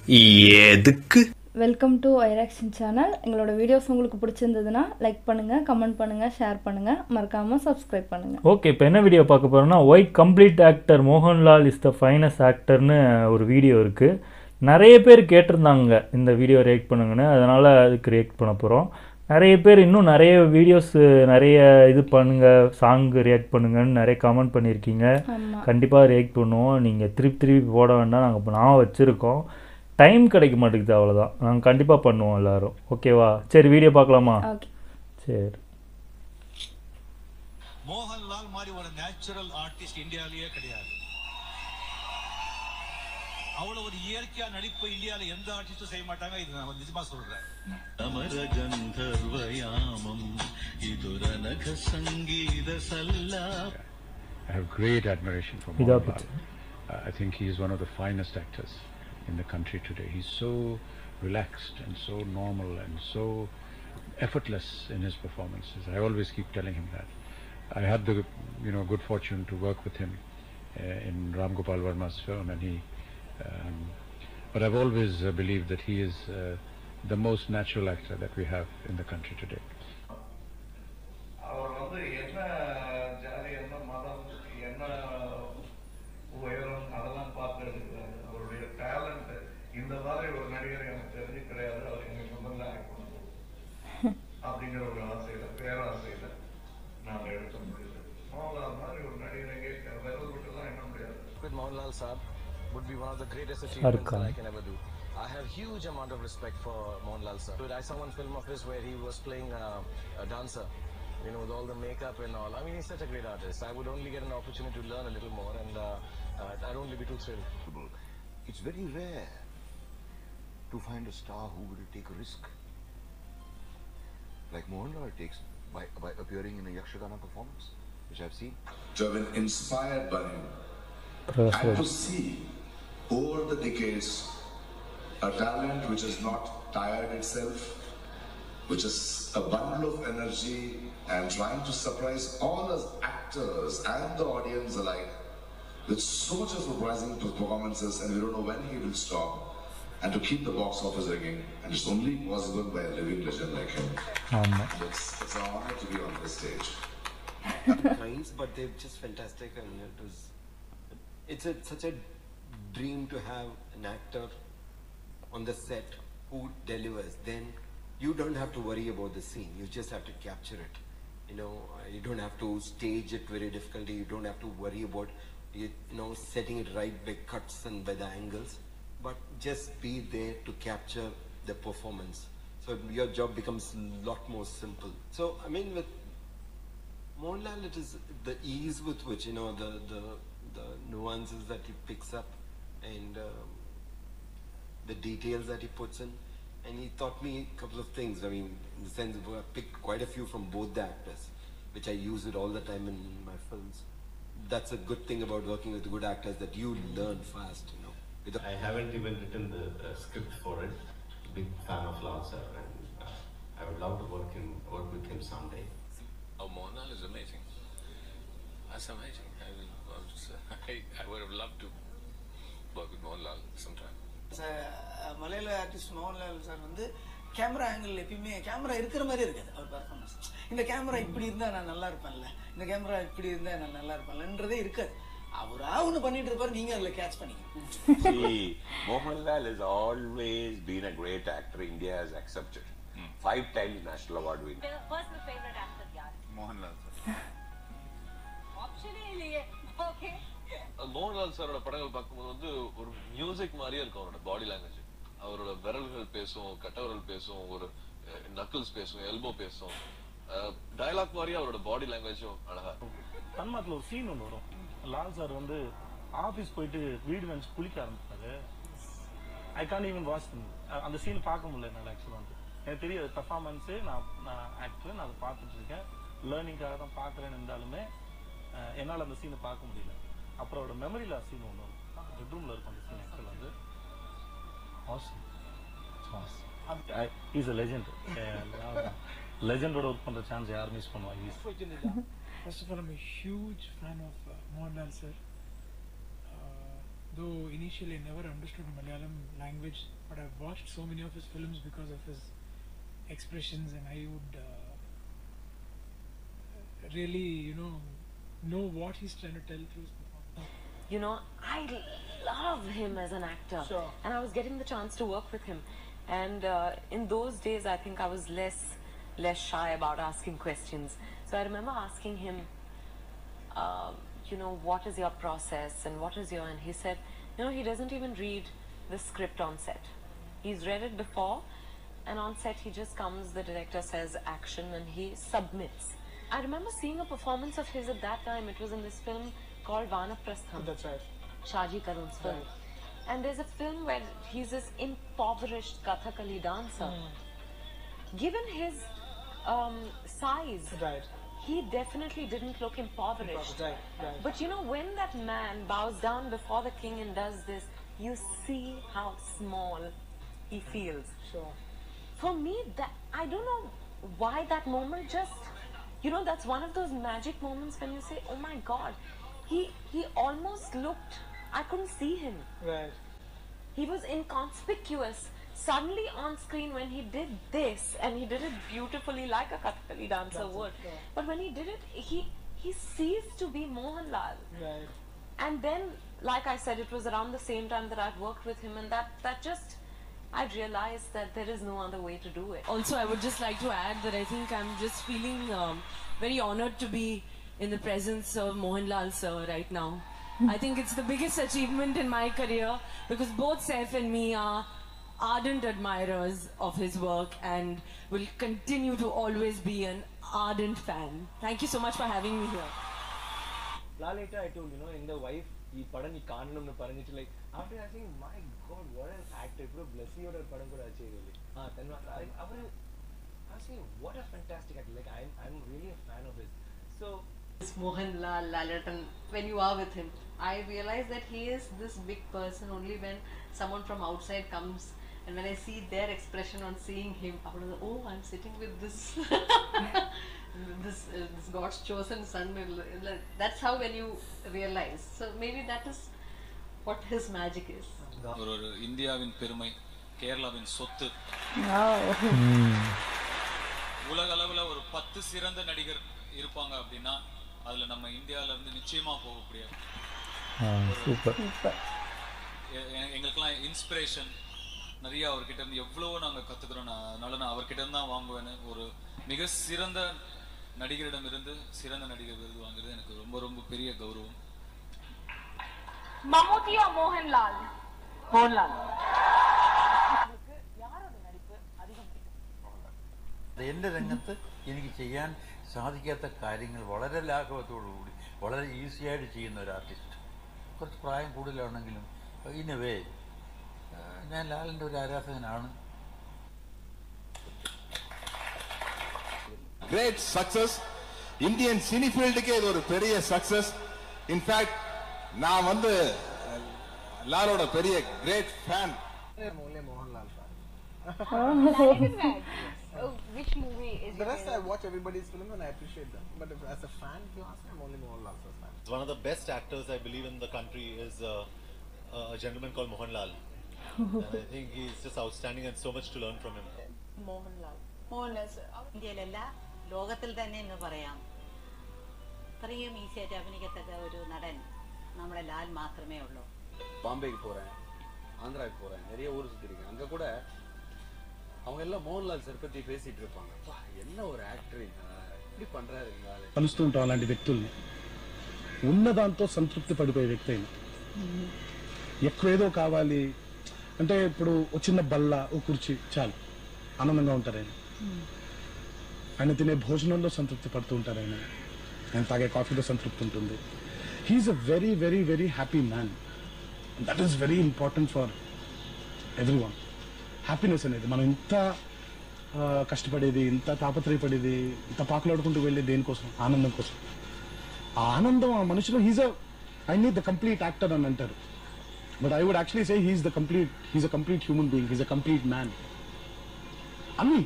எதுக்கு? Welcome to ஐராக்ஷன் channel. எங்களோட வீடியோஸ் உங்களுக்கு பிடிச்சிருந்ததுன்னா லைக் பண்ணுங்கள், கமெண்ட் பண்ணுங்கள், ஷேர் பண்ணுங்கள், மறக்காமல் சப்ஸ்கிரைப் பண்ணுங்கள். ஓகே, இப்போ என்ன வீடியோ பார்க்க போகிறோம்னா white complete actor Mohanlal is the finest ஆக்டர்னு ஒரு வீடியோ இருக்குது. நிறைய பேர் கேட்டிருந்தாங்க இந்த வீடியோ ரியாக்ட் பண்ணுங்கன்னு, அதனால் அதுக்கு ரியாக்ட் பண்ண போகிறோம். நிறைய பேர் இன்னும் நிறைய வீடியோஸ் நிறைய இது பண்ணுங்கள், சாங்கு ரியாக்ட் பண்ணுங்கன்னு நிறைய கமெண்ட் பண்ணியிருக்கீங்க. கண்டிப்பாக ரியாக்ட் பண்ணுவோம். நீங்கள் திருப்பி போட வேண்டாம், நாங்கள் இப்போ நான் வச்சுருக்கோம். டைம் கிடைக்க மாட்டேங்குது, அவ்வளோதான். நாங்கள் கண்டிப்பாக பண்ணுவோம் எல்லோரும். ஓகேவா? சரி, வீடியோ பார்க்கலாமா? சரி. மோகன்லால் மாதிரி ஒரு நேச்சுரல் ஆர்டிஸ்ட் இந்தியாவிலேயே கிடையாது. அவ்வளவு ஒரு இயற்கையா நடிப்பு இந்தியாவில எந்த ஆர்டிஸ்டும் செய்ய மாட்டாங்க. இது நான் நிஜமா சொல்றேன். I have great admiration for Mohanlal. I think he is one of the finest actors in the country today. He's so relaxed and so normal and so effortless in his performances. I always keep telling him that. I had the good fortune to work with him in Ram Gopal Varma's film, and but I've always believed that he is the most natural actor that we have in the country today. With Mohanlal sir would be one of the greatest achievements that I can ever do. I have huge amount of respect for Mohanlal sir. I saw one film of his where he was playing a dancer, with all the makeup and all. I mean, he's such a great artist. I would only get an opportunity to learn a little more, and I'd only be too thrilled. It's very rare to find a star who will take a risk like Mohanlal takes by appearing in a Yakshagana performance, which I've seen. To have been inspired by him and to see over the decades a talent which is not tired itself, which is a bundle of energy and trying to surprise all us actors and the audience alike with so much of surprising performances, and we don't know when he will stop, and to keep the box office ringing, and it's only possible by a living legend like him. It's an honor to be on this stage. Kinds, but they're just fantastic, and it's such a dream to have an actor on the set who delivers. Then you don't have to worry about the scene, you just have to capture it. You don't have to stage it very difficultly, you don't have to worry about setting it right by cuts and by the angles, but just be there to capture the performance. So your job becomes a lot more simple. So I mean, with Mohanlal, it is the ease with which the nuances that he picks up, and the details that he puts in, and he taught me a couple of things. I mean, in the sense I picked quite a few from both the actors, which I use it all the time in my films. That's a good thing about working with good actors, that you learn fast. I haven't even written the script for it. Big fan of Lal sir, and I would love to work with him someday. Oh, Mohanlal is amazing. That's amazing. I would have loved to work with Mohanlal sometime. மலையாள artist Mohanlal sir camera angle எப்பயுமே camera இருக்கிற மாதிரி இருக்காது அவர் performance. இந்த camera இப்படி இருந்தால் நான் நல்லா இருப்பேன்ல, இந்த கேமரா இப்படி இருந்தால் நான் நல்லா இருப்பேன்லன்றதே இருக்காது. அவரா ஒன்று பண்ணிட்டு இருப்பாரு, நீங்க அதில் கேட்ச் பண்ணிக்க. Mohanlal has always been a great actor India has accepted. 5 times national award winner. Personal favorite actor yaar? Mohanlal sir. Option ही लिए. Okay. மோகன்லால் சாரோட படங்கள் பார்க்கும்போது ஒரு மியூசிக் மாதிரியே இருக்கும். அவரோட பாடி லாங்குவேஜ், அவரோட விரல்கள் பேசும், கட்டவரல் பேசும், ஒரு நக்கிள்ஸ் பேசும், எல்போ பேசும், டயலாக் மாதிரியே அவரோட பாடி லாங்குவேஜும் அழகா. தன்மாத்தில் ஒரு சீன் ஒன்று வரும். லால் சார் ஆஃபீஸ் போயிட்டு வீடு நினச்சி குளிக்க ஆரம்பிப்பாரு. ஐ கான்ட் ஈவன் வாட்ச் அந்த சீன் பார்க்க முடியல என்னால். ஆக்சுவலாக எனக்கு தெரியாது பர்ஃபார்மன்ஸு, நான் ஆக்டர், நான் அதை பார்த்துட்டு இருக்கேன், லேர்னிங்காக தான் பார்க்குறேன்னு இருந்தாலுமே என்னால் அந்த சீனை பார்க்க முடியல. அப்புறம் அவரோட மெமரியில் சீன் ஒன்று வரும், பெட்ரூமில் இருக்கும் அந்த சீன். ஆக்சுவலாக இஸ் அ லெஜெண்ட். லெஜெண்டோட ஒர்க் பண்ணுற சான்ஸ் யாரும் மிஸ் பண்ணுவாங்க. First of all, I'm a huge fan of Mohanlal sir. though initially I never understood Malayalam language, but I've watched so many of his films because of his expressions, and I would really, know what he's trying to tell through his performance. You know, I love him as an actor. Sure. And I was getting the chance to work with him. And in those days, I think I was less shy about asking questions. So I remember asking him, what is your process and what is your... And he said, he doesn't even read the script on set. He's read it before, and on set he just comes, the director says action, and he submits. I remember seeing a performance of his at that time. It was in this film called Vanaprastham. That's right. Shaji Karun's film. Right. And there's a film where he's this impoverished Kathakali dancer. Given his size, Right. he definitely didn't look impoverished. Right. But when that man bows down before the king and does this, you see how small he feels. Sure. For me, that I don't know why that moment just, that's one of those magic moments when you say, oh my God, he almost looked, I couldn't see him. Right. He was inconspicuous. Suddenly on screen when he did this, and he did it beautifully like a Kathakali dancer would. Sure. But when he did it, he ceased to be Mohanlal. Right. And then, like I said, it was around the same time that I'd worked with him, and that just, I'd realized that there is no other way to do it. Also, I would just like to add that I think I'm just feeling very honored to be in the presence of Mohanlal sir right now. I think it's the biggest achievement in my career, because both Saif and me are ardent admirers of his work and will continue to always be an ardent fan. Thank you so much for having me here. Later I told, in the wife, ee padam ee kaananumnu paranjichu, like after I think, my God, what an actor, bro, Blessy oda padam kuda acheyalli. Then I was saying, what a fantastic actor, like I'm really a fan of his. So Mohanlal, Lalatan, when you are with him, I realize that he is this big person only when someone from outside comes, and when I see their expression on seeing him, I was like, oh, I'm sitting with this this God's chosen son. That's how when you realize. So maybe that is what his magic is. ஒரு இந்தியாவின் பெருமை, கேரளாவின் சொத்து. உலக அளவில் ஒரு 10 சிறந்த நடிகர் இருப்பாங்க அப்படின்னா அதுல நம்ம இந்தியால இருந்து நிச்சயமா போகக்கூடிய எங்களுக்கெல்லாம் இன்ஸ்பிரேஷன் நிறைய அவர்கிட்ட இருந்து எவ்வளவோ நாங்க கத்துக்கிறோம். அதனால நான் அவர்கிட்ட இருந்து தான் வாங்குவேன்னு, ஒரு மிக சிறந்த நடிகரிடம் இருந்து சிறந்த நடிகர் விருது வாங்குறது எனக்கு ரொம்ப ரொம்ப பெரிய கௌரவம். Mammootty or Mohanlal? Mohanlal. എൻ്റെ രംഗത്ത് എനിക്ക് ചെയ്യാൻ സാധിക്കാത്ത കാര്യങ്ങൾ വളരെ ലാഘവത്തോടുകൂടി വളരെ ഈസിയായിട്ട് ചെയ്യുന്ന ഒരു ആർട്ടിസ്റ്റ്. കുറച്ച് പ്രായം കൂടുതലാണെങ്കിലും ഇൻ എ വേ ഞാൻ ലാലിൻ്റെ ഒരു ആരാധകനാണ്. Great success. Indian cine fieldக்கு இது ஒரு பெரிய success. In fact, நான் லாலோட பெரிய great fan. only Mohanlal fan. Which movie is The rest I watch everybody's film and I appreciate them. But as a fan, if you ask me, I'm only Mohanlal fan. One of the best actors I believe in the country is a gentleman called Mohanlal. And I think he's just outstanding and so much to learn from him. Mohanlal sir. ഇന്ത്യയിലല്ല, ലോകത്തിൽ തന്നെ എന്ന് പറയാം. ഇത്രയും ഈസിയായിട്ട് അഭിനയിക്കത്തക്ക ഒരു നടൻ നമ്മുടെ ലാൽ മാത്രമേ ഉള്ളൂ. பாம்பேக்கு போறேன், ஆந்திராவுக்கு போறேன், நிறைய ஊர் சுத்தி இருக்கேன். அங்க கூட அவங்க எல்லாம் மோகன்லால் சார் பத்தி பேசிட்டு இருப்பாங்க. என்ன ஒரு ஆக்டரிங், இப்படி పண்றாரு. కలుస్తూ ఉంటాం అలాంటి వ్యక్తుల్ని. ఉన్నదాంతో సంతృప్తి పడిపోయే వ్యక్తి అయినా ఎక్కువేదో కావాలి అంటే ఇప్పుడు ఒక చిన్న బల్ల, ఒక కుర్చీ చాలు, ఆనందంగా ఉంటారు ఆయన. ఆయన తినే భోజనంలో సంతృప్తి పడుతూ ఉంటారు ఆయన. ఆయన తాగే కాఫీలో సంతృప్తి ఉంటుంది. He's a very very very happy man. That is very important for everyone. Happiness అనేది మనం ఇంత కష్టపడేది, ఇంత తాపత్రయపడేది, ఇంత పాకులాడుకుంటూ వెళ్ళేది దేనికోసం? ఆనందం కోసం. ఆ ఆనందం ఆ మనిషిలో I need the complete actor అని అంటారు. But I would actually say he's a complete human being, he's a complete man. అన్ని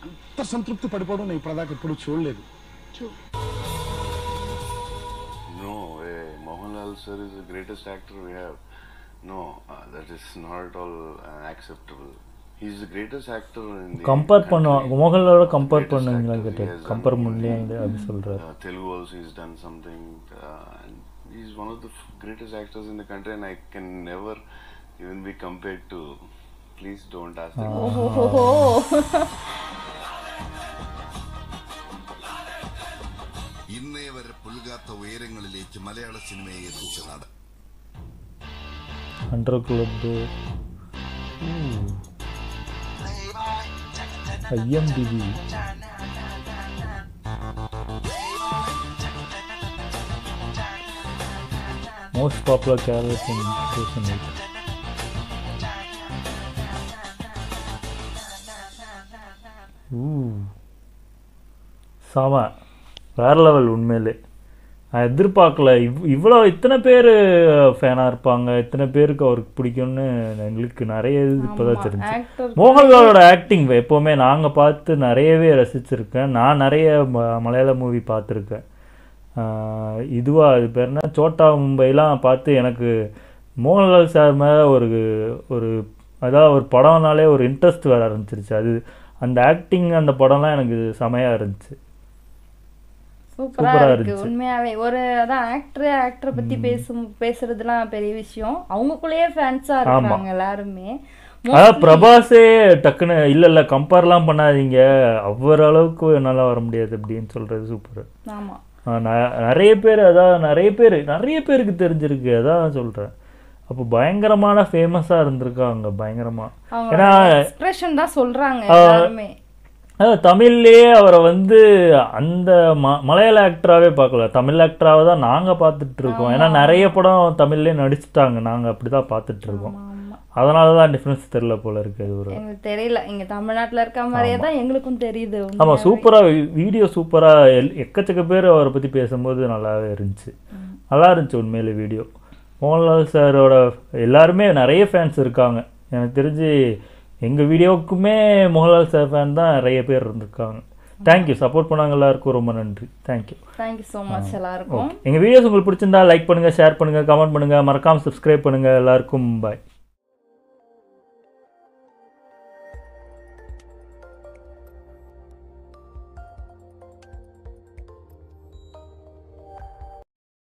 అంత సంతృప్తి పడిపోవడం నేను ఇప్పటిదాకా ఎప్పుడు చూడలేదు. No, Mohanlal sir is the greatest actor we have. No, that is not at all acceptable. He is the greatest actor in the compare country. பண்ணுவாங்க மோகன்லாலோட compare Greatest பண்ணுவீங்களா actor he கேட்டேன் has done கம்பேர் in பண்ணலையாங்க அப்படி சொல்கிறார் Telugu also he's done something. And he's one of the greatest actors in the country, and I can never even be compared to. Please don't ask them. ഇന്നേ വരെ പുൽകാത്ത ഉയരങ്ങളിലേക്ക് മലയാള സിനിമയെ എത്തിച്ച നാട്. Under club IMDb most popular characters in 2008. சாமா வேற level உண்மையிலே நான் எதிர்பார்க்கல இத்தனை பேர் ஃபேனாக இருப்பாங்க இத்தனை பேருக்கு அவருக்கு பிடிக்கும்னு எங்களுக்கு நிறைய இது இப்போதான் தெரிஞ்சு மோகன்லாலோட ஆக்டிங் எப்போவுமே நாங்கள் பார்த்து நிறையவே ரசிச்சிருக்கேன் நான் நிறைய மலையாள மூவி பார்த்துருக்கேன் இது பேர் என்ன சோட்டா மும்பைலாம் பார்த்து எனக்கு மோகன்லால் சார் மேலே ஒரு அதாவது ஒரு படம்னாலே ஒரு இன்ட்ரெஸ்ட் வர ஆரம்பிச்சிருச்சு அது அந்த ஆக்டிங் அந்த படம்லாம் எனக்கு செமையாக இருந்துச்சு சூப்பரா இருக்கு உண்மையாவே ஒரு அதான் ஆக்டரை பத்தி பேசுறதுலாம் பெரிய விஷயம் அவங்களுக்குள்ளேயே ஃபேன்ஸா இருக்காங்க எல்லாருமே அதான் பிரபாஸே டக்குன்னு இல்ல கம்பேர்லாம் பண்ணாதீங்க அவர் அளவுக்கு என்னால வர முடியாது அப்படின்னு சொல்றது சூப்பர் ஆமா நிறைய பேருக்கு தெரிஞ்சிருக்கு அதான் சொல்றேன் அப்போ பயங்கரமான ஃபேமஸா இருந்திருக்காங்க பயங்கரமா ஏன்னா எக்ஸ்பிரஷன் தான் சொல்றாங்க எல்லாருமே தமிழ்லேயே அவரை அந்த மலையாள ஆக்டராகவே பார்க்கல தமிழ் ஆக்டராக தான் நாங்கள் பார்த்துட்டு இருக்கோம் ஏன்னா நிறைய படம் தமிழ்லேயே நடிச்சுட்டாங்க நாங்கள் அப்படி தான் பார்த்துட்டு இருக்கோம் அதனால தான் டிஃப்ரென்ஸ் தெரியல போல இருக்கு அது ஒரு எங்களுக்கு தெரியல இங்கே தமிழ்நாட்டில் இருக்க மாதிரியே தான் எங்களுக்கும் தெரியுது ஆமாம் சூப்பராக வீடியோ சூப்பராக எக்கச்சக்க பேர் அவரை பற்றி பேசும்போது நல்லாவே இருந்துச்சு உண்மையிலே வீடியோ மோகன்லால் சாரோட எல்லாருமே நிறைய ஃபேன்ஸ் இருக்காங்க எனக்கு தெரிஞ்சு எங்கள் வீடியோவுக்குமே மோகன்லால் சார் ஃபேன் தான் நிறைய பேர் இருந்திருக்காங்க தேங்க்யூ சப்போர்ட் பண்ணாங்க எல்லாருக்கும் ரொம்ப நன்றி தேங்க்யூ ஸோ மச் எல்லாருக்கும் எங்கள் வீடியோஸ் உங்களுக்கு பிடிச்சிருந்தா லைக் பண்ணுங்கள் ஷேர் பண்ணுங்கள் கமெண்ட் பண்ணுங்கள் மறக்காமல் சப்ஸ்கிரைப் பண்ணுங்கள் எல்லாருக்கும் பாய்